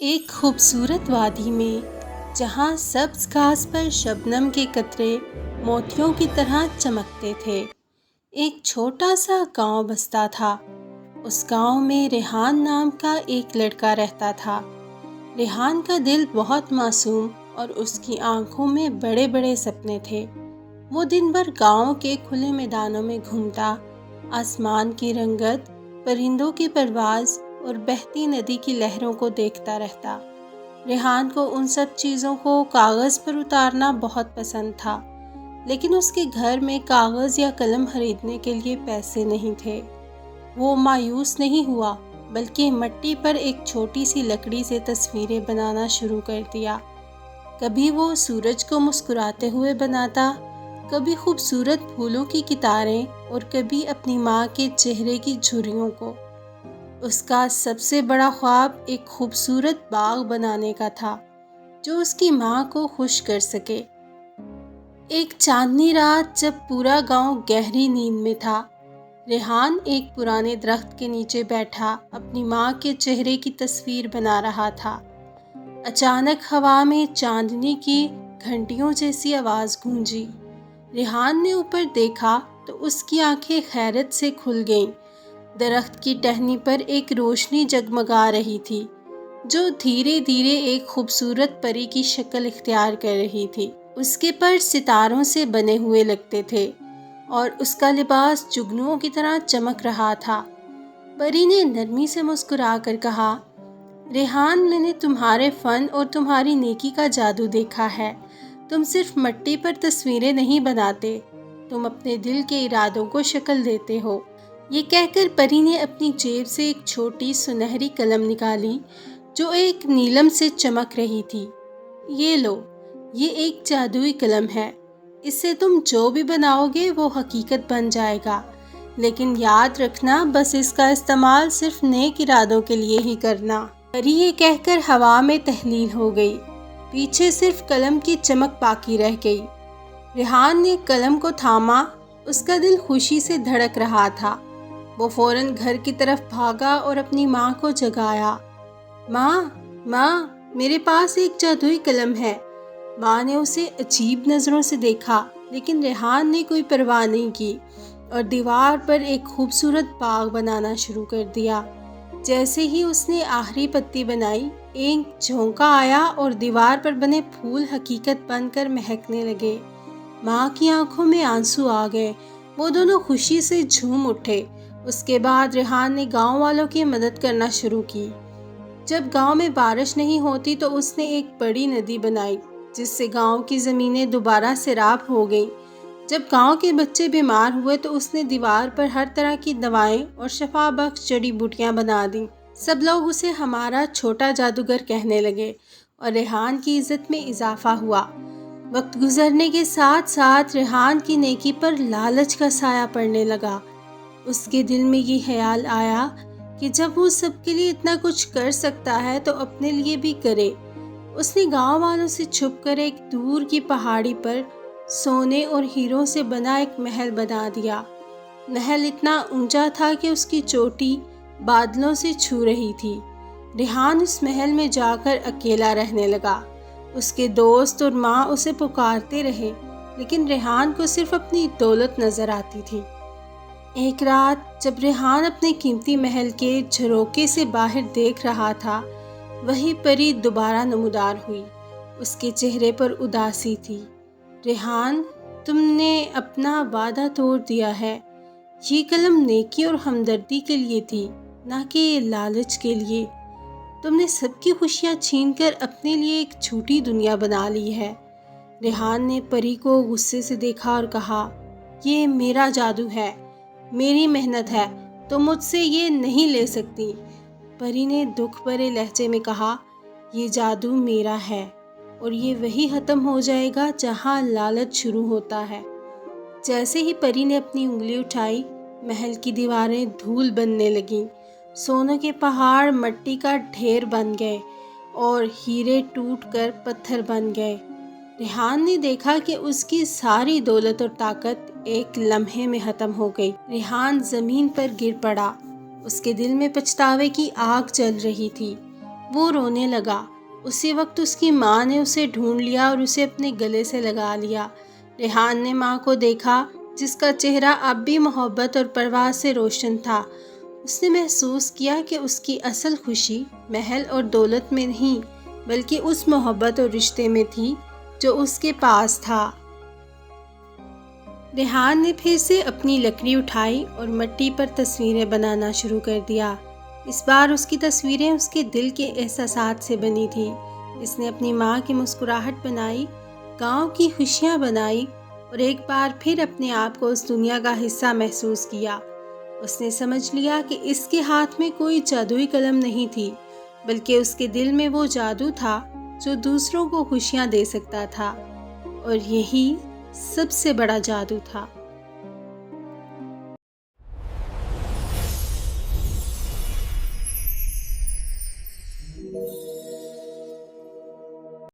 ایک خوبصورت وادی میں جہاں سبز گھاس پر شبنم کے قطرے موتیوں کی طرح چمکتے تھے، ایک چھوٹا سا گاؤں بستا تھا۔ اس گاؤں میں ریحان نام کا ایک لڑکا رہتا تھا۔ ریحان کا دل بہت معصوم اور اس کی آنکھوں میں بڑے بڑے سپنے تھے۔ وہ دن بھر گاؤں کے کھلے میدانوں میں گھومتا، آسمان کی رنگت، پرندوں کی پرواز اور بہتی ندی کی لہروں کو دیکھتا رہتا۔ ریحان کو ان سب چیزوں کو کاغذ پر اتارنا بہت پسند تھا، لیکن اس کے گھر میں کاغذ یا قلم خریدنے کے لیے پیسے نہیں تھے۔ وہ مایوس نہیں ہوا، بلکہ مٹی پر ایک چھوٹی سی لکڑی سے تصویریں بنانا شروع کر دیا۔ کبھی وہ سورج کو مسکراتے ہوئے بناتا، کبھی خوبصورت پھولوں کی کتاریں اور کبھی اپنی ماں کے چہرے کی جھریوں کو۔ اس کا سب سے بڑا خواب ایک خوبصورت باغ بنانے کا تھا جو اس کی ماں کو خوش کر سکے۔ ایک چاندنی رات جب پورا گاؤں گہری نیند میں تھا، ریحان ایک پرانے درخت کے نیچے بیٹھا اپنی ماں کے چہرے کی تصویر بنا رہا تھا۔ اچانک ہوا میں چاندنی کی گھنٹیوں جیسی آواز گونجی۔ ریحان نے اوپر دیکھا تو اس کی آنکھیں حیرت سے کھل گئیں۔ درخت کی ٹہنی پر ایک روشنی جگمگا رہی تھی جو دھیرے دھیرے ایک خوبصورت پری کی شکل اختیار کر رہی تھی۔ اس کے پر ستاروں سے بنے ہوئے لگتے تھے اور اس کا لباس جگنوؤں کی طرح چمک رہا تھا۔ پری نے نرمی سے مسکرا کر کہا، ریحان، میں نے تمہارے فن اور تمہاری نیکی کا جادو دیکھا ہے۔ تم صرف مٹی پر تصویریں نہیں بناتے، تم اپنے دل کے ارادوں کو شکل دیتے ہو۔ یہ کہہ کر پری نے اپنی جیب سے ایک چھوٹی سنہری قلم نکالی جو ایک نیلم سے چمک رہی تھی۔ یہ لو، یہ ایک جادوئی قلم ہے۔ اس سے تم جو بھی بناؤ گے وہ حقیقت بن جائے گا، لیکن یاد رکھنا بس اس کا استعمال صرف نیک ارادوں کے لیے ہی کرنا۔ پری یہ کہہ کر ہوا میں تحلیل ہو گئی، پیچھے صرف قلم کی چمک باقی رہ گئی۔ ریحان نے قلم کو تھاما، اس کا دل خوشی سے دھڑک رہا تھا۔ وہ فوراً گھر کی طرف بھاگا اور اپنی ماں کو جگایا۔ ماں، میرے پاس ایک جادوئی قلم ہے۔ ماں نے اسے عجیب نظروں سے دیکھا، لیکن ریحان نے کوئی پرواہ نہیں کی اور دیوار پر ایک خوبصورت باغ بنانا شروع کر دیا۔ جیسے ہی اس نے آخری پتی بنائی، ایک جھونکا آیا اور دیوار پر بنے پھول حقیقت بن کر مہکنے لگے۔ ماں کی آنکھوں میں آنسو آ گئے، وہ دونوں خوشی سے جھوم اٹھے۔ اس کے بعد ریحان نے گاؤں والوں کی مدد کرنا شروع کی۔ جب گاؤں میں بارش نہیں ہوتی تو اس نے ایک بڑی ندی بنائی جس سے گاؤں کی زمینیں دوبارہ سیراب ہو گئیں۔ جب گاؤں کے بچے بیمار ہوئے تو اس نے دیوار پر ہر طرح کی دوائیں اور شفا بخش جڑی بوٹیاں بنا دیں۔ سب لوگ اسے ہمارا چھوٹا جادوگر کہنے لگے اور ریحان کی عزت میں اضافہ ہوا۔ وقت گزرنے کے ساتھ ساتھ ریحان کی نیکی پر لالچ کا سایہ پڑنے لگا۔ اس کے دل میں یہ خیال آیا کہ جب وہ سب کے لیے اتنا کچھ کر سکتا ہے تو اپنے لیے بھی کرے۔ اس نے گاؤں والوں سے چھپ کر ایک دور کی پہاڑی پر سونے اور ہیروں سے بنا ایک محل بنا دیا۔ محل اتنا اونچا تھا کہ اس کی چوٹی بادلوں سے چھو رہی تھی۔ ریحان اس محل میں جا کر اکیلا رہنے لگا۔ اس کے دوست اور ماں اسے پکارتے رہے، لیکن ریحان کو صرف اپنی دولت نظر آتی تھی۔ ایک رات جب ریحان اپنے قیمتی محل کے جھروکے سے باہر دیکھ رہا تھا، وہی پری دوبارہ نمودار ہوئی۔ اس کے چہرے پر اداسی تھی۔ ریحان، تم نے اپنا وعدہ توڑ دیا ہے۔ یہ قلم نیکی اور ہمدردی کے لیے تھی، نہ کہ لالچ کے لیے۔ تم نے سب کی خوشیاں چھین کر اپنے لیے ایک چھوٹی دنیا بنا لی ہے۔ ریحان نے پری کو غصے سے دیکھا اور کہا، یہ میرا جادو ہے، میری محنت ہے، تم مجھ سے یہ نہیں لے سکتی۔ پری نے دکھ بھرے لہجے میں کہا، یہ جادو میرا ہے اور یہ وہی ختم ہو جائے گا جہاں لالچ شروع ہوتا ہے۔ جیسے ہی پری نے اپنی انگلی اٹھائی، محل کی دیواریں دھول بننے لگیں، سونے کے پہاڑ مٹی کا ڈھیر بن گئے اور ہیرے ٹوٹ کر پتھر بن گئے۔ ریحان نے دیکھا کہ اس کی ساری دولت اور طاقت ایک لمحے میں ختم ہو گئی۔ ریحان زمین پر گر پڑا، اس کے دل میں پچھتاوے کی آگ جل رہی تھی۔ وہ رونے لگا۔ اسی وقت اس کی ماں نے اسے ڈھونڈ لیا اور اسے اپنے گلے سے لگا لیا۔ ریحان نے ماں کو دیکھا، جس کا چہرہ اب بھی محبت اور پرواہ سے روشن تھا۔ اس نے محسوس کیا کہ اس کی اصل خوشی محل اور دولت میں نہیں، بلکہ اس محبت اور رشتے میں تھی جو اس کے پاس تھا۔ ریحان نے پھر سے اپنی لکڑی اٹھائی اور مٹی پر تصویریں بنانا شروع کر دیا۔ اس بار اس کی تصویریں اس کے دل کے احساسات سے بنی تھی۔ اس نے اپنی ماں کی مسکراہٹ بنائی، گاؤں کی خوشیاں بنائی اور ایک بار پھر اپنے آپ کو اس دنیا کا حصہ محسوس کیا۔ اس نے سمجھ لیا کہ اس کے ہاتھ میں کوئی جادوئی قلم نہیں تھی، بلکہ اس کے دل میں وہ جادو تھا جو دوسروں کو خوشیاں دے سکتا تھا، اور یہی سب سے بڑا جادو تھا۔